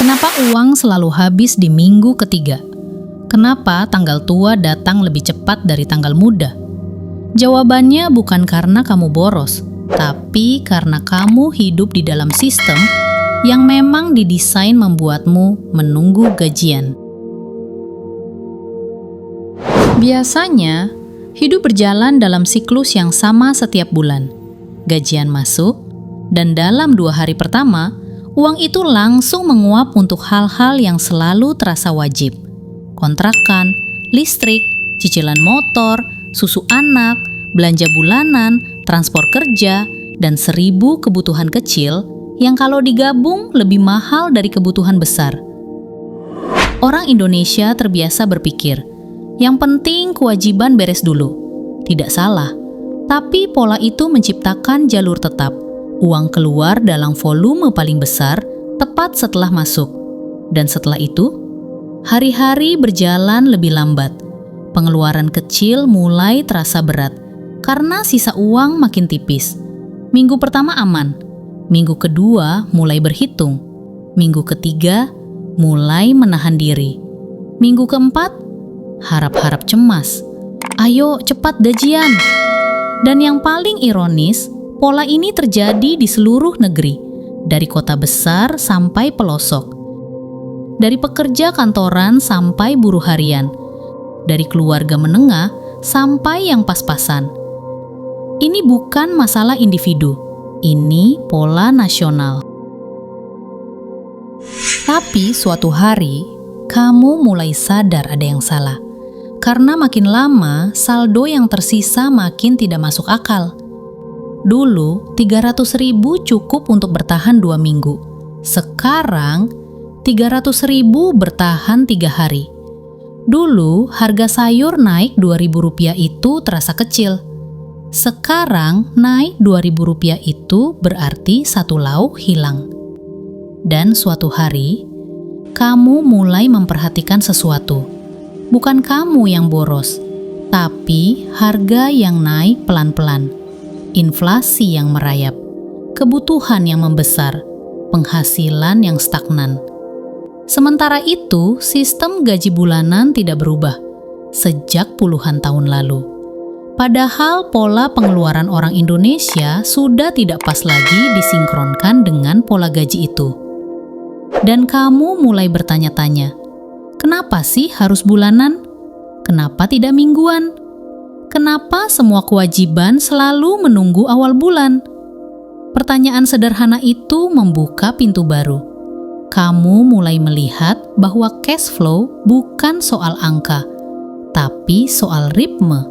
Kenapa uang selalu habis di minggu ketiga? Kenapa tanggal tua datang lebih cepat dari tanggal muda? Jawabannya bukan karena kamu boros, tapi karena kamu hidup di dalam sistem yang memang didesain membuatmu menunggu gajian. Biasanya, hidup berjalan dalam siklus yang sama setiap bulan. Gajian masuk, dan dalam 2 hari pertama, uang itu langsung menguap untuk hal-hal yang selalu terasa wajib. Kontrakan, listrik, cicilan motor, susu anak, belanja bulanan, transport kerja, dan 1000 kebutuhan kecil yang kalau digabung lebih mahal dari kebutuhan besar. Orang Indonesia terbiasa berpikir, yang penting kewajiban beres dulu. Tidak salah, tapi pola itu menciptakan jalur tetap. Uang keluar dalam volume paling besar tepat setelah masuk. Dan setelah itu, hari-hari berjalan lebih lambat. Pengeluaran kecil mulai terasa berat karena sisa uang makin tipis. Minggu pertama aman, minggu kedua mulai berhitung, minggu ketiga mulai menahan diri, minggu keempat harap-harap cemas. Ayo cepat gajian. Dan yang paling ironis, pola ini terjadi di seluruh negeri, dari kota besar sampai pelosok, dari pekerja kantoran sampai buruh harian, dari keluarga menengah sampai yang pas-pasan. Ini bukan masalah individu, ini pola nasional. Tapi suatu hari, kamu mulai sadar ada yang salah, karena makin lama saldo yang tersisa makin tidak masuk akal. Dulu 300.000 cukup untuk bertahan 2 minggu. Sekarang 300.000 bertahan 3 hari. Dulu harga sayur naik Rp2.000 itu terasa kecil. Sekarang naik Rp2.000 itu berarti 1 lauk hilang. Dan suatu hari, kamu mulai memperhatikan sesuatu. Bukan kamu yang boros, tapi harga yang naik pelan-pelan. Inflasi yang merayap, kebutuhan yang membesar, penghasilan yang stagnan. Sementara itu, sistem gaji bulanan tidak berubah sejak puluhan tahun lalu. Padahal pola pengeluaran orang Indonesia sudah tidak pas lagi disinkronkan dengan pola gaji itu. Dan kamu mulai bertanya-tanya, kenapa sih harus bulanan? Kenapa tidak mingguan? Kenapa semua kewajiban selalu menunggu awal bulan? Pertanyaan sederhana itu membuka pintu baru. Kamu mulai melihat bahwa cash flow bukan soal angka, tapi soal ritme.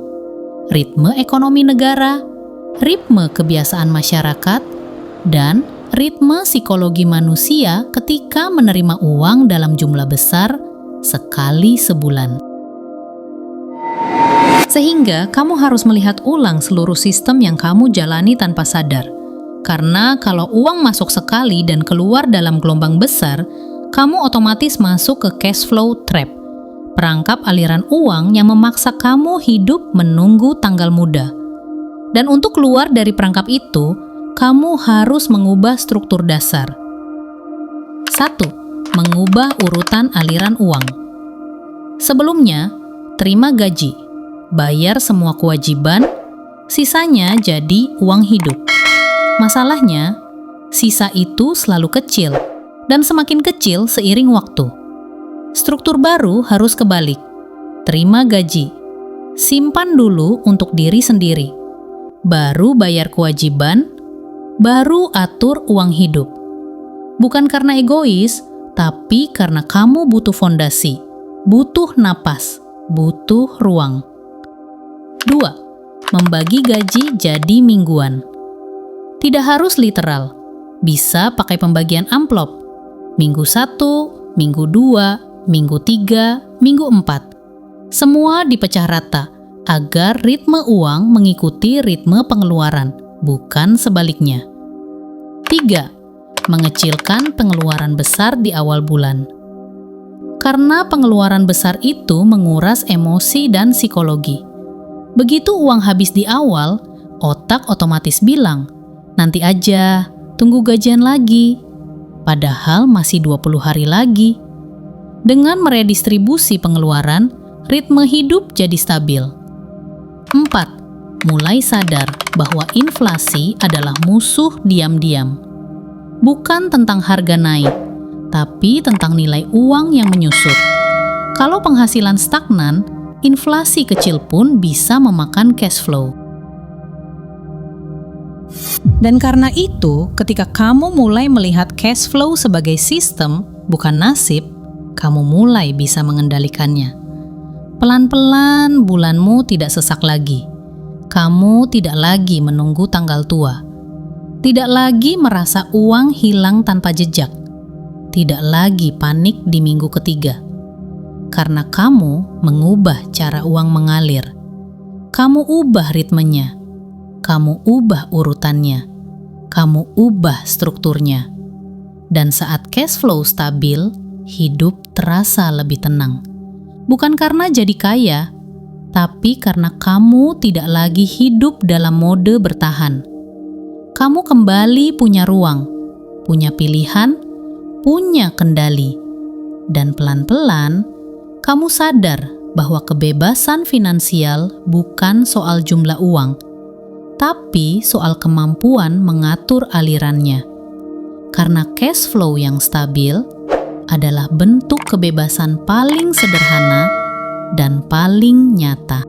Ritme ekonomi negara, ritme kebiasaan masyarakat, dan ritme psikologi manusia ketika menerima uang dalam jumlah besar sekali sebulan. Sehingga kamu harus melihat ulang seluruh sistem yang kamu jalani tanpa sadar. Karena kalau uang masuk sekali dan keluar dalam gelombang besar, kamu otomatis masuk ke cash flow trap, perangkap aliran uang yang memaksa kamu hidup menunggu tanggal muda. Dan untuk keluar dari perangkap itu, kamu harus mengubah struktur dasar. 1. Mengubah urutan aliran uang. Sebelumnya, terima gaji, bayar semua kewajiban, sisanya jadi uang hidup. Masalahnya, sisa itu selalu kecil dan semakin kecil seiring waktu. Struktur baru harus kebalik. Terima gaji, simpan dulu untuk diri sendiri, baru bayar kewajiban, baru atur uang hidup. Bukan karena egois, tapi karena kamu butuh fondasi, butuh napas, butuh ruang. 2. Membagi gaji jadi mingguan. Tidak harus literal, bisa pakai pembagian amplop. Minggu 1, minggu 2, minggu 3, minggu 4. Semua dipecah rata, agar ritme uang mengikuti ritme pengeluaran, bukan sebaliknya. 3. Mengecilkan pengeluaran besar di awal bulan. Karena pengeluaran besar itu menguras emosi dan psikologi. Begitu uang habis di awal, otak otomatis bilang, nanti aja, tunggu gajian lagi. padahal masih 20 hari lagi. Dengan meredistribusi pengeluaran, ritme hidup jadi stabil. 4. Mulai sadar bahwa inflasi adalah musuh diam-diam. Bukan tentang harga naik, tapi tentang nilai uang yang menyusut. Kalau penghasilan stagnan, inflasi kecil pun bisa memakan cash flow. Dan karena itu, ketika kamu mulai melihat cash flow sebagai sistem, bukan nasib, kamu mulai bisa mengendalikannya. Pelan-pelan bulanmu tidak sesak lagi. Kamu tidak lagi menunggu tanggal tua. Tidak lagi merasa uang hilang tanpa jejak. Tidak lagi panik di minggu ketiga. Karena kamu mengubah cara uang mengalir. Kamu ubah ritmenya. Kamu ubah urutannya. Kamu ubah strukturnya. Dan saat cash flow stabil, hidup terasa lebih tenang. Bukan karena jadi kaya, tapi karena kamu tidak lagi hidup dalam mode bertahan. Kamu kembali punya ruang, punya pilihan, punya kendali. Dan pelan-pelan, kamu sadar bahwa kebebasan finansial bukan soal jumlah uang, tapi soal kemampuan mengatur alirannya. Karena cash flow yang stabil adalah bentuk kebebasan paling sederhana dan paling nyata.